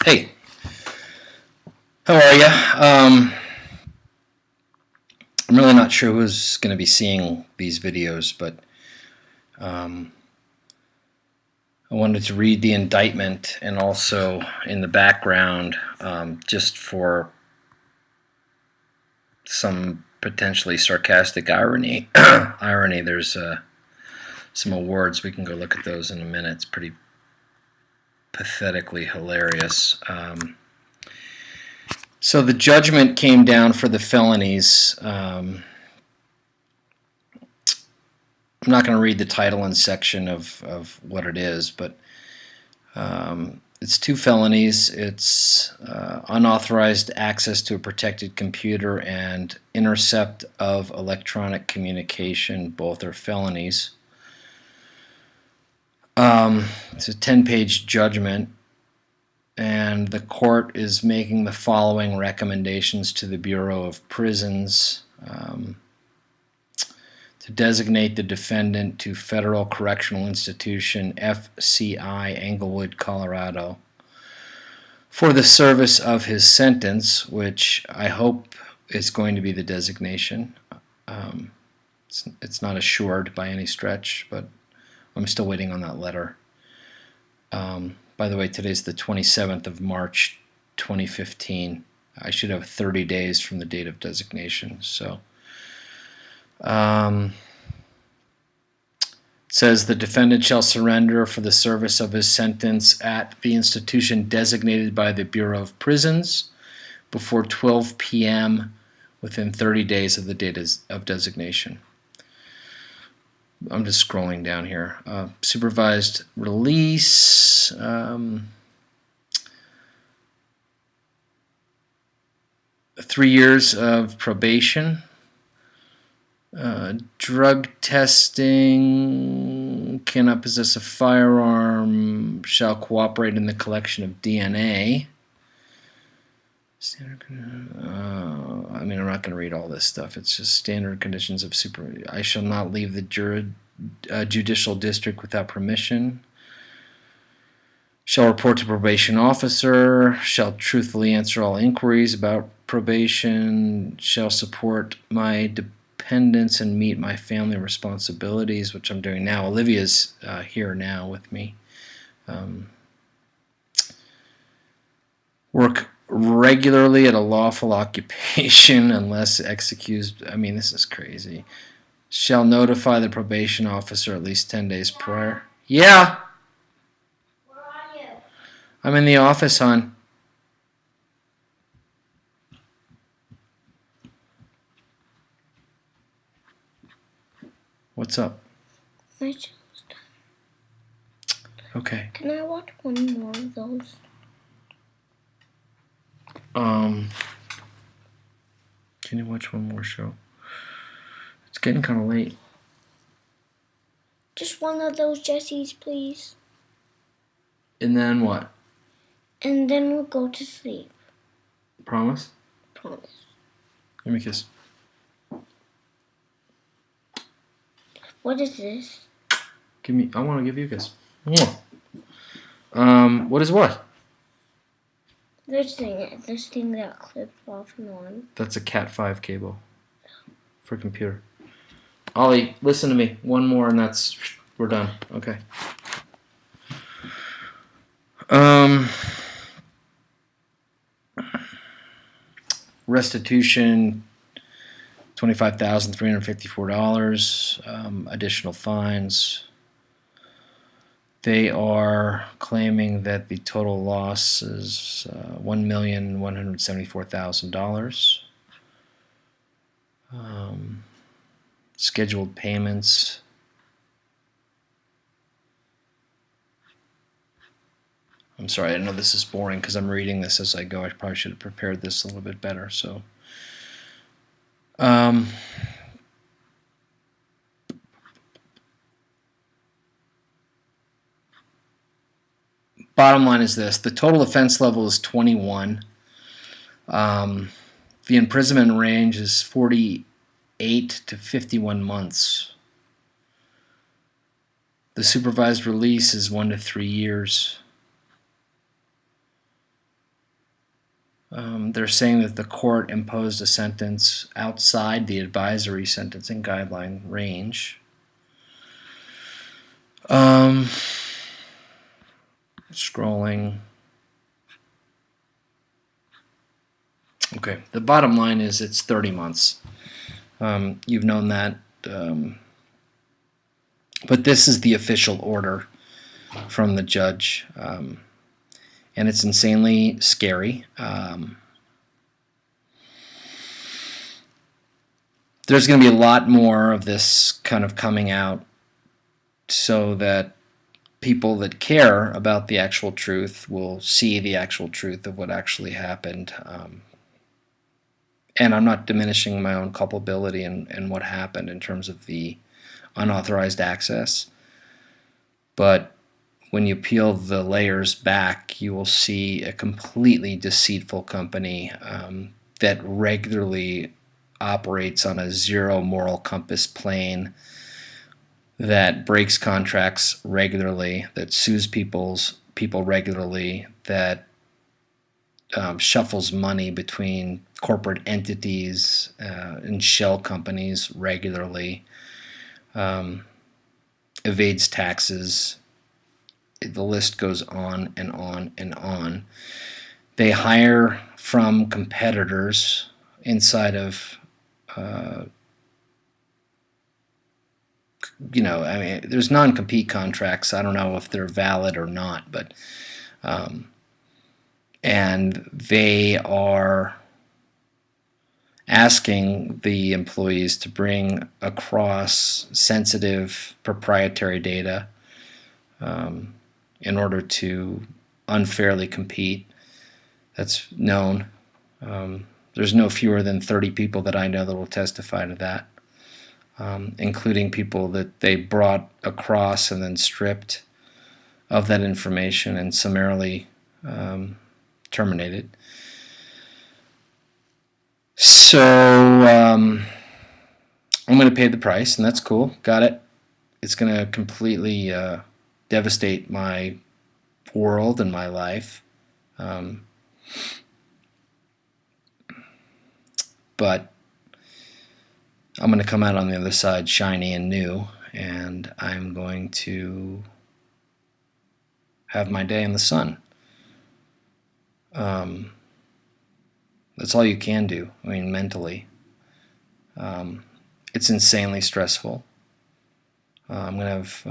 Hey, how are you? I'm really not sure who's going to be seeing these videos, but um, I wanted to read the indictment and also in the background, just for some potentially sarcastic irony. There's some awards. We can go look at those in a minute. It's pretty pathetically hilarious. So the judgment came down for the felonies. I'm not going to read the title and section of what it is, but it's 2 felonies. It's unauthorized access to a protected computer and intercept of electronic communication. Both are felonies. It's a 10-page judgment, and the court is making the following recommendations to the Bureau of Prisons. To designate the defendant to Federal Correctional Institution, FCI, Englewood, Colorado, for the service of his sentence, which I hope is going to be the designation. It's not assured by any stretch, but I'm still waiting on that letter. By the way, today's the 27th of March, 2015. I should have 30 days from the date of designation. So, it says the defendant shall surrender for the service of his sentence at the institution designated by the Bureau of Prisons before 12 p.m. within 30 days of the date of designation. I'm just scrolling down here. Supervised release. 3 years of probation. Drug testing, cannot possess a firearm, shall cooperate in the collection of DNA. I'm not going to read all this stuff. It's just standard conditions of supervision. I shall not leave the judicial district without permission. Shall report to probation officer. Shall truthfully answer all inquiries about probation. Shall support my dependents and meet my family responsibilities, which I'm doing now. Olivia's here now with me. Work regularly at a lawful occupation unless excused. This is crazy. Shall notify the probation officer at least 10 days prior. Yeah. Where are you? I'm in the office, hon. What's up? My show's done. Okay. Can I watch one more of those? Can you watch one more show? It's getting kind of late. Just one of those Jessies, please. And then what? And then we'll go to sleep. Promise? Promise. Give me a kiss. What is this? I want to give you a kiss. What is what? This thing that clips off and on. That's a Cat 5 cable for computer. Ollie, listen to me. One more and we're done. Okay. Restitution, $25,354. Additional fines. They are claiming that the total loss is $1,174,000. Scheduled payments. I'm sorry, I know this is boring because I'm reading this as I go. I probably should have prepared this a little bit better. So, bottom line is this. The total offense level is 21. The imprisonment range is 48 to 51 months. The supervised release is 1 to 3 years. They're saying that the court imposed a sentence outside the advisory sentencing guideline range. Scrolling. Okay, the bottom line is it's 30 months. You've known that. But this is the official order from the judge. And it's insanely scary. There's going to be a lot more of this kind of coming out so that people that care about the actual truth will see the actual truth of what actually happened. And I'm not diminishing my own culpability in what happened in terms of the unauthorized access. But when you peel the layers back, you will see a completely deceitful company that regularly operates on a zero moral compass plane, that breaks contracts regularly, that sues people regularly, that shuffles money between corporate entities and shell companies regularly, evades taxes. The list goes on and on and on. They hire from competitors inside of, there's non-compete contracts. I don't know if they're valid or not, but, and they are asking the employees to bring across sensitive proprietary data in order to unfairly compete. That's known. There's no fewer than 30 people that I know that will testify to that, including people that they brought across and then stripped of that information and summarily terminated. So I'm going to pay the price, and that's cool. Got it. It's going to completely devastate my world and my life. But I'm going to come out on the other side shiny and new, and I'm going to have my day in the sun. That's all you can do. I mean, mentally. It's insanely stressful. I'm going to have,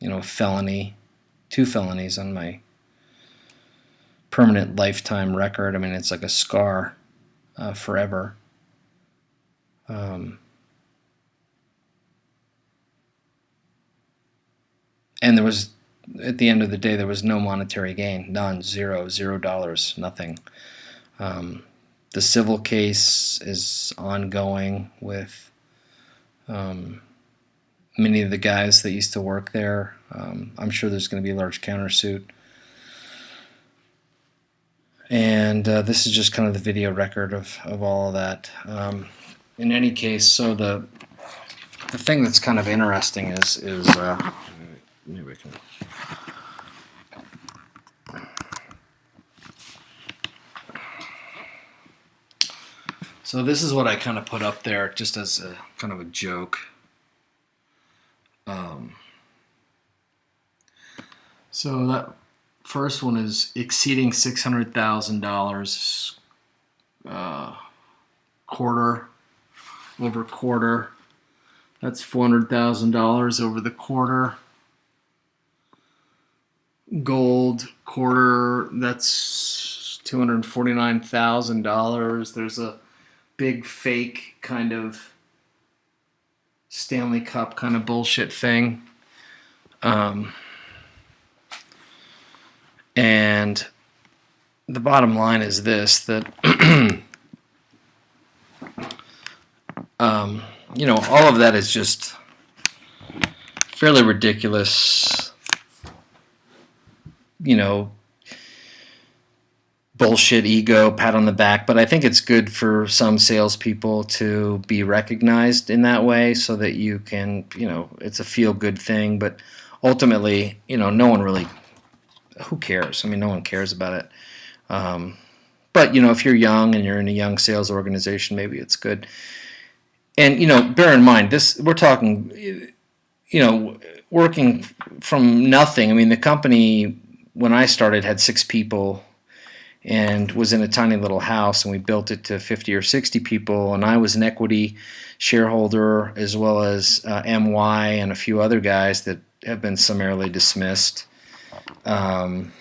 a felony, 2 felonies on my permanent lifetime record. I mean, it's like a scar forever. And there was, at the end of the day, there was no monetary gain. None. $0, nothing. The civil case is ongoing with many of the guys that used to work there. I'm sure there's going to be a large countersuit. And this is just kind of the video record of all of that. In any case, so the thing that's kind of interesting is maybe we can. So this is what I kind of put up there just as a kind of a joke. So that first one is exceeding $600,000 quarter over quarter. That's $400,000 over the quarter. Gold quarter, that's $249,000. There's a big fake kind of Stanley Cup kind of bullshit thing. And the bottom line is this, that all of that is just fairly ridiculous, bullshit ego, pat on the back. But I think it's good for some salespeople to be recognized in that way so that you can, it's a feel-good thing. But ultimately, no one really, who cares? I mean, no one cares about it. But if you're young and you're in a young sales organization, maybe it's good. And bear in mind, this we're talking, working from nothing. I mean, the company when I started had 6 people and was in a tiny little house, and we built it to 50 or 60 people, and I was an equity shareholder as well as MY and a few other guys that have been summarily dismissed. And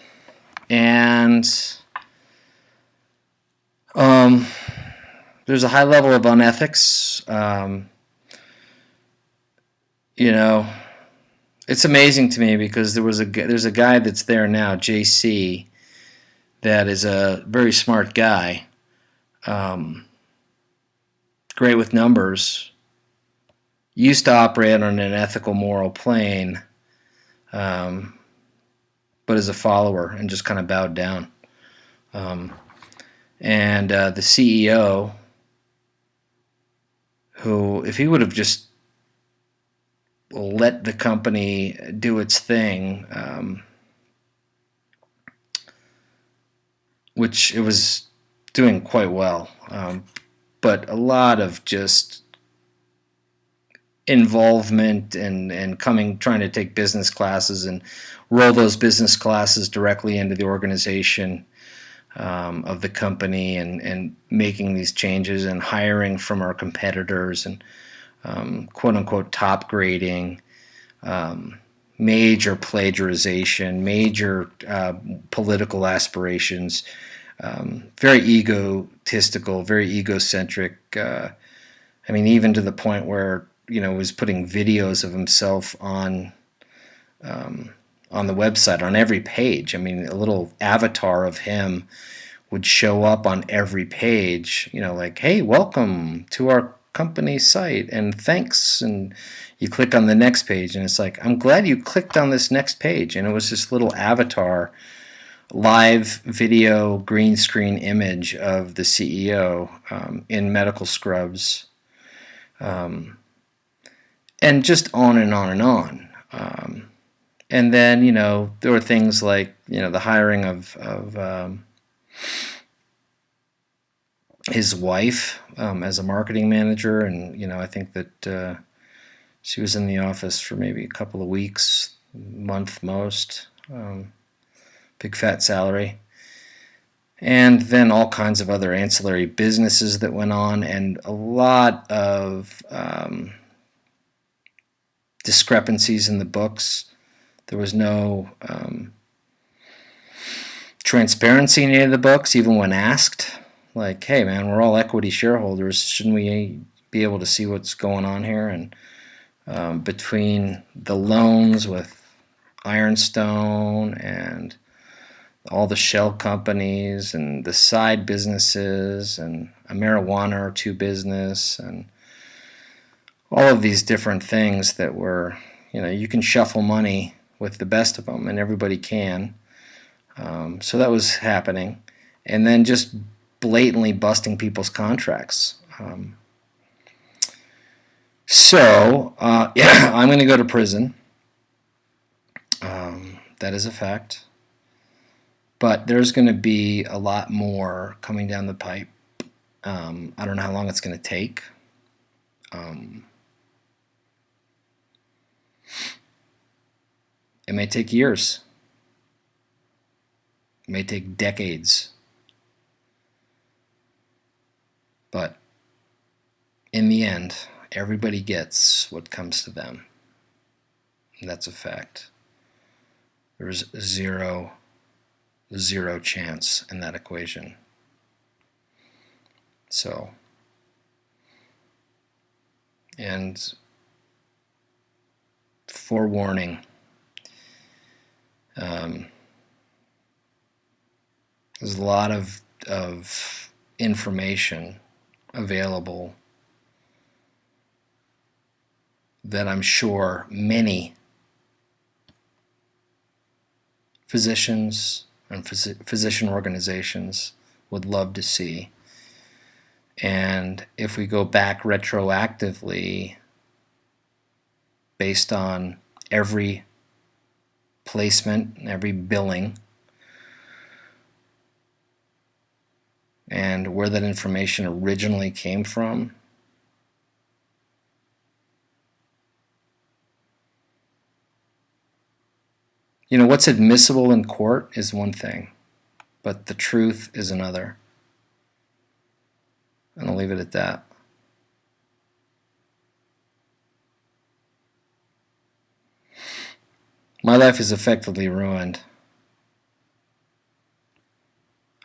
there's a high level of unethics. It's amazing to me because there's a guy that's there now, JC, that is a very smart guy, great with numbers, used to operate on an ethical, moral plane, but as a follower and just kind of bowed down. And the CEO, who, if he would have just let the company do its thing, which it was doing quite well, but a lot of just involvement and trying to take business classes and roll those business classes directly into the organization of the company, and making these changes and hiring from our competitors, and quote unquote top grading, major plagiarization, major political aspirations, very egotistical, very egocentric. Even to the point where was putting videos of himself on the website on every page. A little avatar of him would show up on every page. Like, hey, welcome to our company site, and thanks. And you click on the next page, and it's like, I'm glad you clicked on this next page. And it was this little avatar, live video, green screen image of the CEO in medical scrubs. And just on and on and on. And then, there were things like, the hiring of his wife as a marketing manager. And, I think that she was in the office for maybe a couple of weeks, month most. Big fat salary. And then all kinds of other ancillary businesses that went on, and a lot of discrepancies in the books. There was no transparency in any of the books, even when asked. Like, hey man, we're all equity shareholders. Shouldn't we be able to see what's going on here? And between the loans with Ironstone and all the shell companies and the side businesses and a marijuana or two business and all of these different things that were, you can shuffle money with the best of them, and everybody can. So that was happening. And then just blatantly busting people's contracts. I'm going to go to prison. That is a fact. But there's going to be a lot more coming down the pipe. I don't know how long it's going to take. It may take years. It may take decades. But in the end, everybody gets what comes to them. And that's a fact. There's zero chance in that equation. So, and forewarning, there's a lot of information available that I'm sure many physicians and physician organizations would love to see. And if we go back retroactively, based on every placement, every billing, and where that information originally came from. You know, what's admissible in court is one thing, but the truth is another. And I'll leave it at that. My life is effectively ruined.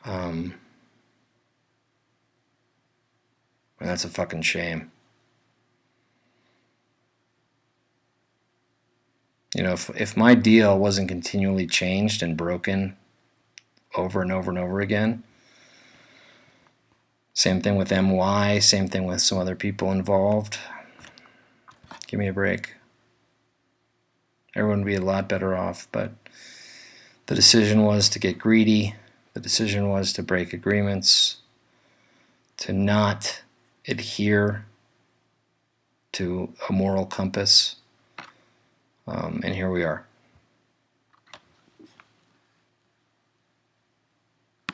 And that's a fucking shame. You know, if my deal wasn't continually changed and broken over and over and over again, same thing with MY, same thing with some other people involved, give me a break. Everyone would be a lot better off, but the decision was to get greedy. The decision was to break agreements, to not adhere to a moral compass, and here we are.